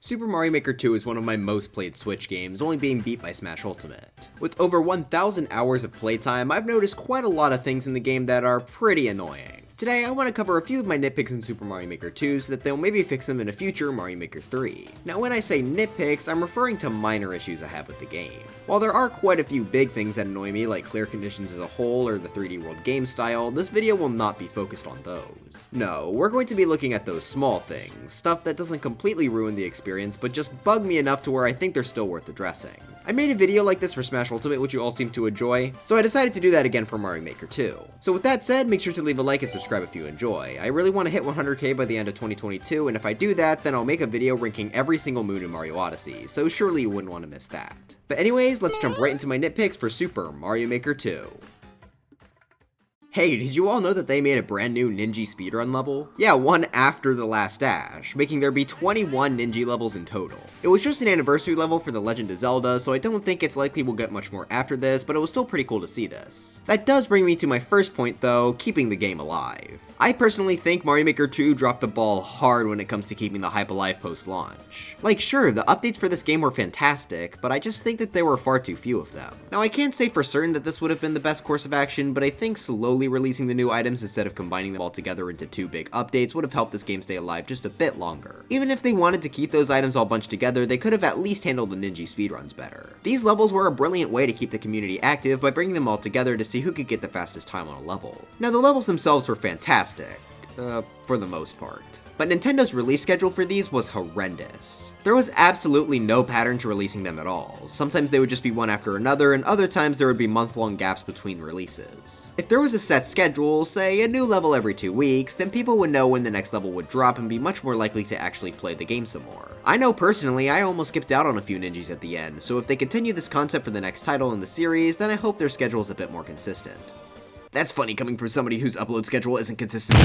Super Mario Maker 2 is one of my most played Switch games, only being beat by Smash Ultimate. With over 1,000 hours of playtime, I've noticed quite a lot of things in the game that are pretty annoying. Today, I want to cover a few of my nitpicks in Super Mario Maker 2 so that they'll maybe fix them in a future Mario Maker 3. Now when I say nitpicks, I'm referring to minor issues I have with the game. While there are quite a few big things that annoy me, like clear conditions as a whole or the 3D World game style, this video will not be focused on those. No, we're going to be looking at those small things, stuff that doesn't completely ruin the experience but just bug me enough to where I think they're still worth addressing. I made a video like this for Smash Ultimate which you all seem to enjoy, so I decided to do that again for Mario Maker 2. So with that said, make sure to leave a like and subscribe if you enjoy. I really want to hit 100k by the end of 2022, and if I do that, then I'll make a video ranking every single moon in Mario Odyssey, so surely you wouldn't want to miss that. But anyways, let's jump right into my nitpicks for Super Mario Maker 2. Hey, did you all know that they made a brand new ninji speedrun level? Yeah, one after the last dash, making there be 21 ninji levels in total. It was just an anniversary level for The Legend of Zelda, so I don't think it's likely we'll get much more after this, but it was still pretty cool to see this. That does bring me to my first point though, keeping the game alive. I personally think Mario Maker 2 dropped the ball hard when it comes to keeping the hype alive post-launch. Like sure, the updates for this game were fantastic, but I just think that there were far too few of them. Now I can't say for certain that this would have been the best course of action, but I think slowly releasing the new items instead of combining them all together into two big updates would have helped this game stay alive just a bit longer. Even if they wanted to keep those items all bunched together, they could have at least handled the ninja speedruns better. These levels were a brilliant way to keep the community active by bringing them all together to see who could get the fastest time on a level. Now the levels themselves were fantastic, for the most part. But Nintendo's release schedule for these was horrendous. There was absolutely no pattern to releasing them at all. Sometimes they would just be one after another, and other times there would be month-long gaps between releases. If there was a set schedule, say a new level every 2 weeks, then people would know when the next level would drop and be much more likely to actually play the game some more. I know personally, I almost skipped out on a few ninjas at the end, so if they continue this concept for the next title in the series, then I hope their schedule is a bit more consistent. That's funny coming from somebody whose upload schedule isn't consistent.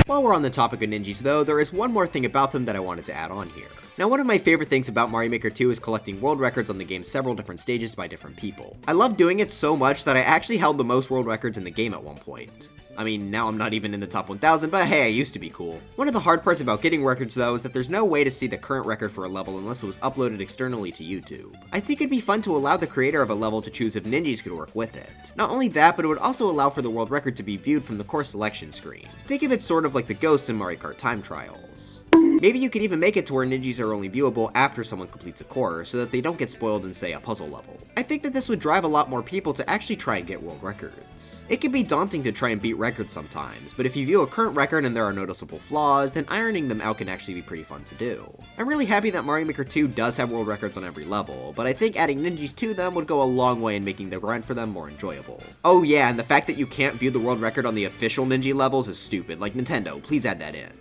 While we're on the topic of ninjas though, there is one more thing about them that I wanted to add on here. Now one of my favorite things about Mario Maker 2 is collecting world records on the game's several different stages by different people. I love doing it so much that I actually held the most world records in the game at one point. I mean, now I'm not even in the top 1000, but hey, I used to be cool. One of the hard parts about getting records though is that there's no way to see the current record for a level unless it was uploaded externally to YouTube. I think it'd be fun to allow the creator of a level to choose if ninjas could work with it. Not only that, but it would also allow for the world record to be viewed from the course selection screen. Think of it sort of like the ghosts in Mario Kart Time Trials. Maybe you could even make it to where ninjas are only viewable after someone completes a course, so that they don't get spoiled in, say, a puzzle level. I think that this would drive a lot more people to actually try and get world records. It can be daunting to try and beat records sometimes, but if you view a current record and there are noticeable flaws, then ironing them out can actually be pretty fun to do. I'm really happy that Mario Maker 2 does have world records on every level, but I think adding ninjas to them would go a long way in making the grind for them more enjoyable. Oh yeah, and the fact that you can't view the world record on the official ninja levels is stupid. Like Nintendo, please add that in.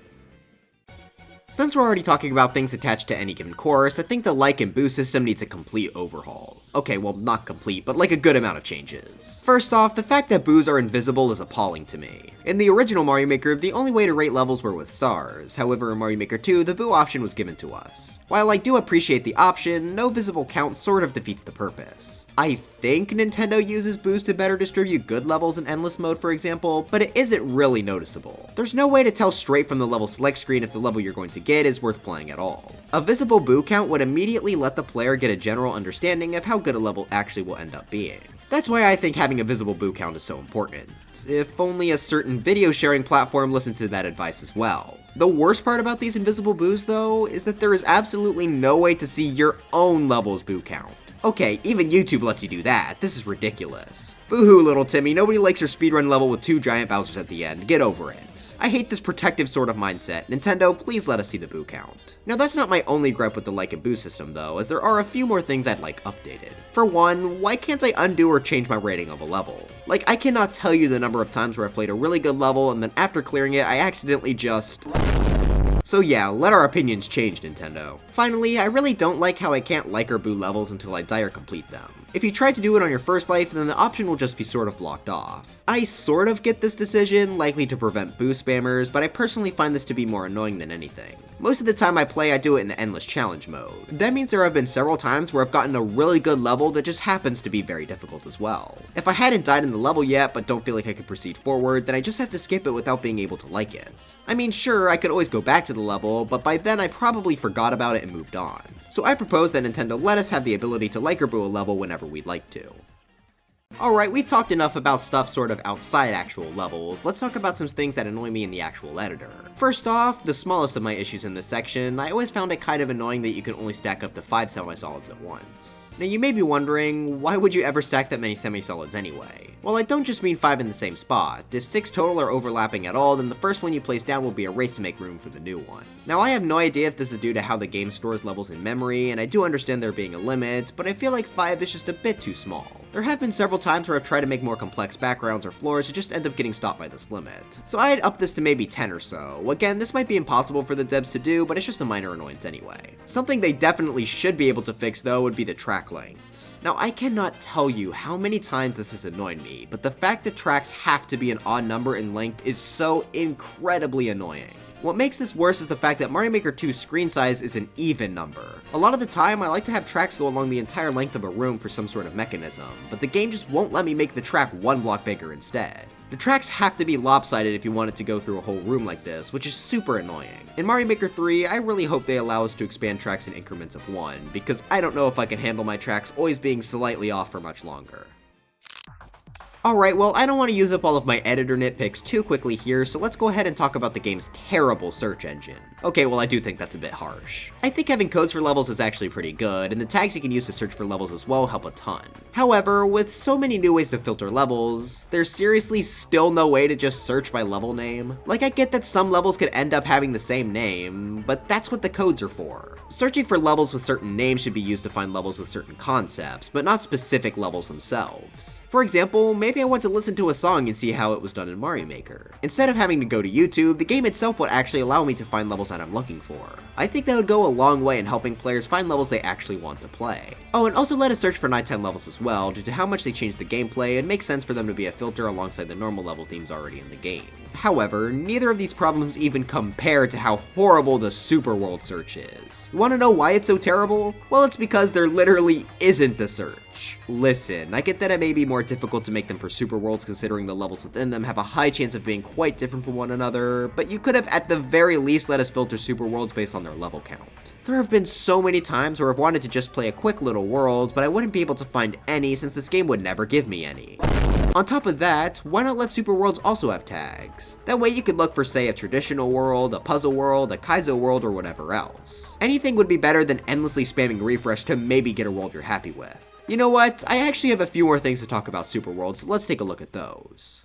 Since we're already talking about things attached to any given course, I think the like and boo system needs a complete overhaul. Okay, well not complete, but like a good amount of changes. First off, the fact that boos are invisible is appalling to me. In the original Mario Maker, the only way to rate levels were with stars, however in Mario Maker 2, the boo option was given to us. While I do appreciate the option, no visible count sort of defeats the purpose. I think Nintendo uses boos to better distribute good levels in Endless Mode for example, but it isn't really noticeable. There's no way to tell straight from the level select screen if the level you're going to get is worth playing at all. A visible boo count would immediately let the player get a general understanding of how good a level actually will end up being. That's why I think having a visible boo count is so important. If only a certain video sharing platform listens to that advice as well. The worst part about these invisible boos though, is that there is absolutely no way to see your own level's boo count. Okay, even YouTube lets you do that. This is ridiculous. Boo-hoo, little Timmy, nobody likes your speedrun level with 2 giant Bowsers at the end. Get over it. I hate this protective sort of mindset. Nintendo, please let us see the boo count. Now that's not my only gripe with the like and boo system though, as there are a few more things I'd like updated. For one, why can't I undo or change my rating of a level? Like, I cannot tell you the number of times where I've played a really good level and then after clearing it, I accidentally just... So yeah, let our opinions change, Nintendo. Finally, I really don't like how I can't like or boo levels until I die or complete them. If you try to do it on your first life, then the option will just be sort of blocked off. I sort of get this decision, likely to prevent boo spammers, but I personally find this to be more annoying than anything. Most of the time I play, I do it in the endless challenge mode. That means there have been several times where I've gotten a really good level that just happens to be very difficult as well. If I hadn't died in the level yet, but don't feel like I could proceed forward, then I just have to skip it without being able to like it. I mean, sure, I could always go back to the level, but by then I probably forgot about it and moved on. So I propose that Nintendo let us have the ability to like or boo a level whenever we'd like to. Alright, we've talked enough about stuff sort of outside actual levels, let's talk about some things that annoy me in the actual editor. First off, the smallest of my issues in this section, I always found it kind of annoying that you can only stack up to 5 semi-solids at once. Now you may be wondering, why would you ever stack that many semi-solids anyway? Well, I don't just mean 5 in the same spot. If 6 total are overlapping at all, then the first one you place down will be a race to make room for the new one. Now I have no idea if this is due to how the game stores levels in memory, and I do understand there being a limit, but I feel like 5 is just a bit too small. There have been several times where I've tried to make more complex backgrounds or floors to just end up getting stopped by this limit. So I'd up this to maybe 10 or so. Again, this might be impossible for the devs to do, but it's just a minor annoyance anyway. Something they definitely should be able to fix though would be the track lengths. Now I cannot tell you how many times this has annoyed me, but the fact that tracks have to be an odd number in length is so incredibly annoying. What makes this worse is the fact that Mario Maker 2's screen size is an even number. A lot of the time, I like to have tracks go along the entire length of a room for some sort of mechanism, but the game just won't let me make the track one block bigger instead. The tracks have to be lopsided if you want it to go through a whole room like this, which is super annoying. In Mario Maker 3, I really hope they allow us to expand tracks in increments of 1, because I don't know if I can handle my tracks always being slightly off for much longer. Alright, well, I don't want to use up all of my editor nitpicks too quickly here, so let's go ahead and talk about the game's terrible search engine. Okay, well, I do think that's a bit harsh. I think having codes for levels is actually pretty good, and the tags you can use to search for levels as well help a ton. However, with so many new ways to filter levels, there's seriously still no way to just search by level name. Like, I get that some levels could end up having the same name, but that's what the codes are for. Searching for levels with certain names should be used to find levels with certain concepts, but not specific levels themselves. For example, maybe I want to listen to a song and see how it was done in Mario Maker. Instead of having to go to YouTube, the game itself would actually allow me to find levels that I'm looking for. I think that would go a long way in helping players find levels they actually want to play. Oh, and also let us search for nighttime levels as well. Due to how much they changed the gameplay, it makes sense for them to be a filter alongside the normal level themes already in the game. However, neither of these problems even compare to how horrible the superworld search is. You want to know why it's so terrible? Well, it's because there literally isn't a search. Listen, I get that it may be more difficult to make them for superworlds considering the levels within them have a high chance of being quite different from one another, but you could have at the very least let us filter superworlds based on their level count. There have been so many times where I've wanted to just play a quick little world, but I wouldn't be able to find any since this game would never give me any. On top of that, why not let superworlds also have tags? That way you could look for, say, a traditional world, a puzzle world, a kaizo world, or whatever else. Anything would be better than endlessly spamming refresh to maybe get a world you're happy with. You know what, I actually have a few more things to talk about superworlds, so let's take a look at those.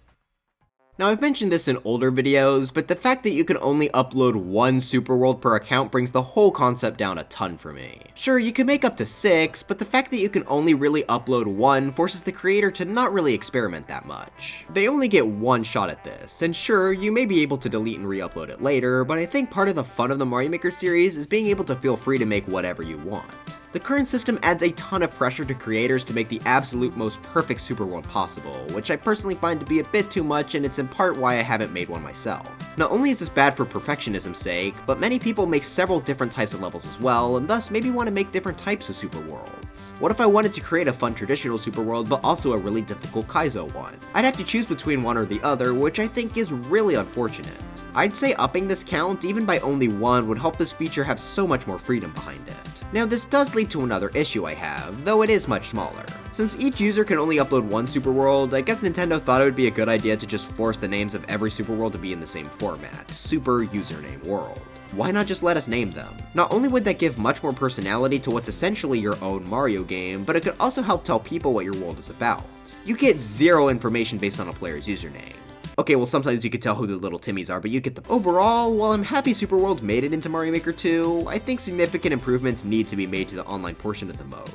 Now I've mentioned this in older videos, but the fact that you can only upload one superworld per account brings the whole concept down a ton for me. Sure, you can make up to 6, but the fact that you can only really upload one forces the creator to not really experiment that much. They only get one shot at this, and sure, you may be able to delete and re-upload it later, but I think part of the fun of the Mario Maker series is being able to feel free to make whatever you want. The current system adds a ton of pressure to creators to make the absolute most perfect superworld possible, which I personally find to be a bit too much, and it's in part why I haven't made one myself. Not only is this bad for perfectionism's sake, but many people make several different types of levels as well, and thus maybe want to make different types of superworlds. What if I wanted to create a fun traditional superworld, but also a really difficult kaizo one? I'd have to choose between one or the other, which I think is really unfortunate. I'd say upping this count, even by only one, would help this feature have so much more freedom behind it. Now this does lead to another issue I have, though it is much smaller. Since each user can only upload one superworld, I guess Nintendo thought it would be a good idea to just force the names of every superworld to be in the same format, Super Username World. Why not just let us name them? Not only would that give much more personality to what's essentially your own Mario game, but it could also help tell people what your world is about. You get zero information based on a player's username. Okay, well sometimes you could tell who the little Timmies are, but you get the— Overall, while I'm happy Superworlds made it into Mario Maker 2, I think significant improvements need to be made to the online portion of the mode.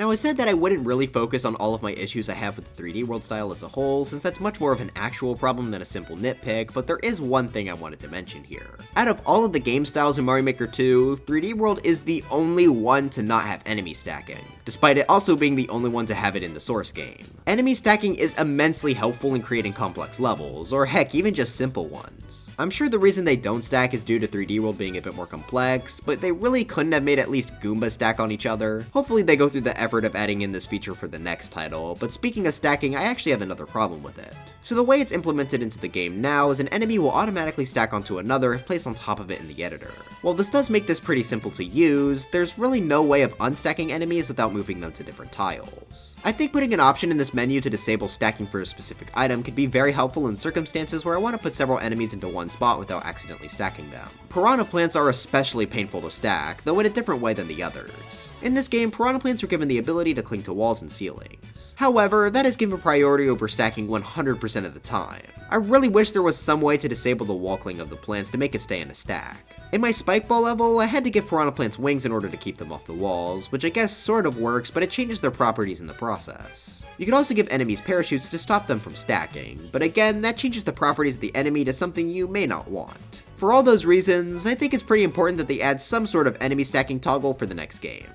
Now I said that I wouldn't really focus on all of my issues I have with the 3D world style as a whole, since that's much more of an actual problem than a simple nitpick, but there is one thing I wanted to mention here. Out of all of the game styles in Mario Maker 2, 3D World is the only one to not have enemy stacking, despite it also being the only one to have it in the source game. Enemy stacking is immensely helpful in creating complex levels, or heck, even just simple ones. I'm sure the reason they don't stack is due to 3D World being a bit more complex, but they really couldn't have made at least Goombas stack on each other. Hopefully they go through the effort of adding in this feature for the next title, but speaking of stacking, I actually have another problem with it. So the way it's implemented into the game now is an enemy will automatically stack onto another if placed on top of it in the editor. While this does make this pretty simple to use, there's really no way of unstacking enemies without moving them to different tiles. I think putting an option in this menu to disable stacking for a specific item could be very helpful in circumstances where I want to put several enemies into one spot without accidentally stacking them. Piranha plants are especially painful to stack, though in a different way than the others. In this game, piranha plants are given the ability to cling to walls and ceilings. However, that is given priority over stacking 100% of the time. I really wish there was some way to disable the wall cling of the plants to make it stay in a stack. In my spike ball level, I had to give piranha plants wings in order to keep them off the walls, which I guess sort of works, but it changes their properties in the process. You can also give enemies parachutes to stop them from stacking, but again, that changes the properties of the enemy to something you may not want. For all those reasons, I think it's pretty important that they add some sort of enemy stacking toggle for the next game.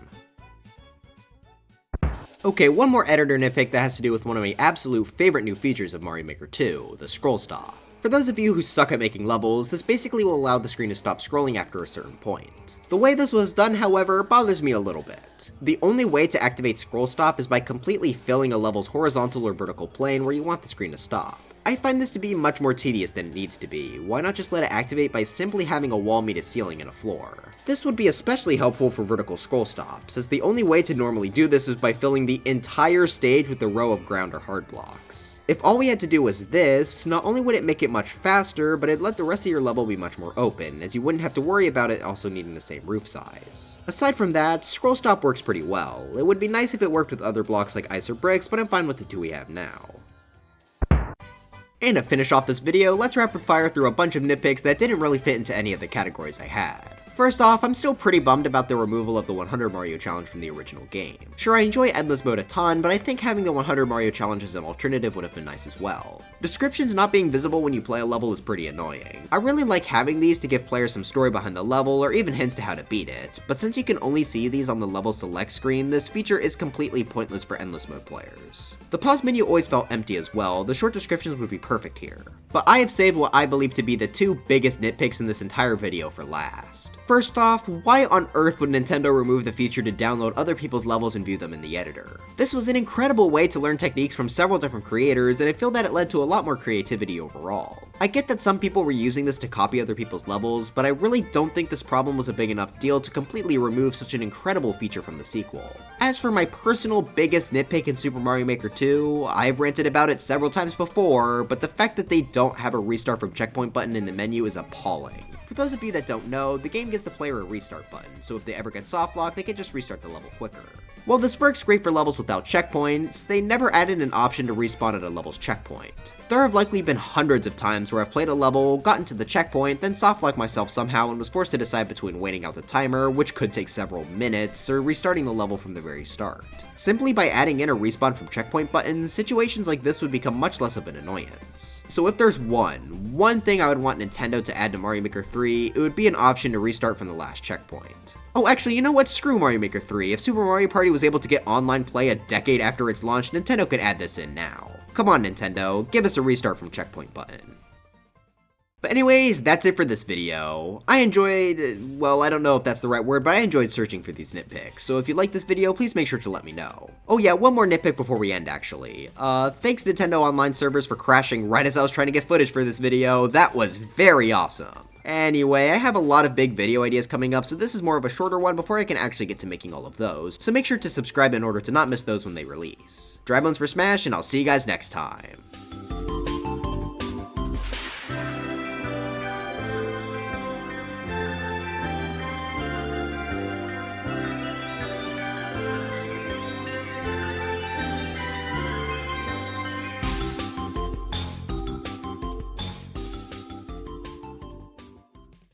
Okay, one more editor nitpick that has to do with one of my absolute favorite new features of Mario Maker 2, the scroll stop. For those of you who suck at making levels, this basically will allow the screen to stop scrolling after a certain point. The way this was done, however, bothers me a little bit. The only way to activate scroll stop is by completely filling a level's horizontal or vertical plane where you want the screen to stop. I find this to be much more tedious than it needs to be. Why not just let it activate by simply having a wall meet a ceiling and a floor? This would be especially helpful for vertical scroll stops, as the only way to normally do this is by filling the entire stage with a row of ground or hard blocks. If all we had to do was this, not only would it make it much faster, but it'd let the rest of your level be much more open, as you wouldn't have to worry about it also needing the same roof size. Aside from that, scroll stop works pretty well. It would be nice if it worked with other blocks like ice or bricks, but I'm fine with the two we have now. And to finish off this video, let's rapid fire through a bunch of nitpicks that didn't really fit into any of the categories I had. First off, I'm still pretty bummed about the removal of the 100 Mario Challenge from the original game. Sure, I enjoy Endless Mode a ton, but I think having the 100 Mario Challenge as an alternative would have been nice as well. Descriptions not being visible when you play a level is pretty annoying. I really like having these to give players some story behind the level or even hints to how to beat it, but since you can only see these on the level select screen, this feature is completely pointless for Endless Mode players. The pause menu always felt empty as well, the short descriptions would be perfect here. But I have saved what I believe to be the two biggest nitpicks in this entire video for last. First off, why on earth would Nintendo remove the feature to download other people's levels and view them in the editor? This was an incredible way to learn techniques from several different creators, and I feel that it led to a lot more creativity overall. I get that some people were using this to copy other people's levels, but I really don't think this problem was a big enough deal to completely remove such an incredible feature from the sequel. As for my personal biggest nitpick in Super Mario Maker 2, I've ranted about it several times before, but the fact that they don't have a restart from checkpoint button in the menu is appalling. For those of you that don't know, the game gives the player a restart button, so if they ever get soft locked, they can just restart the level quicker. While this works great for levels without checkpoints, they never added an option to respawn at a level's checkpoint. There have likely been hundreds of times where I've played a level, gotten to the checkpoint, then soft-locked myself somehow and was forced to decide between waiting out the timer, which could take several minutes, or restarting the level from the very start. Simply by adding in a respawn from checkpoint buttons, situations like this would become much less of an annoyance. So if there's one thing I would want Nintendo to add to Mario Maker 3, it would be an option to restart from the last checkpoint. Oh, actually, you know what? Screw Mario Maker 3. If Super Mario Party was able to get online play a decade after its launch, Nintendo could add this in now. Come on, Nintendo, give us a restart from checkpoint button. But anyways, that's it for this video. I enjoyed, well, I don't know if that's the right word, but I enjoyed searching for these nitpicks. So if you like this video, please make sure to let me know. Oh yeah, one more nitpick before we end actually. Thanks Nintendo Online servers for crashing right as I was trying to get footage for this video. That was very awesome. Anyway, I have a lot of big video ideas coming up, so this is more of a shorter one before I can actually get to making all of those, so make sure to subscribe in order to not miss those when they release. Dry bones for Smash, and I'll see you guys next time.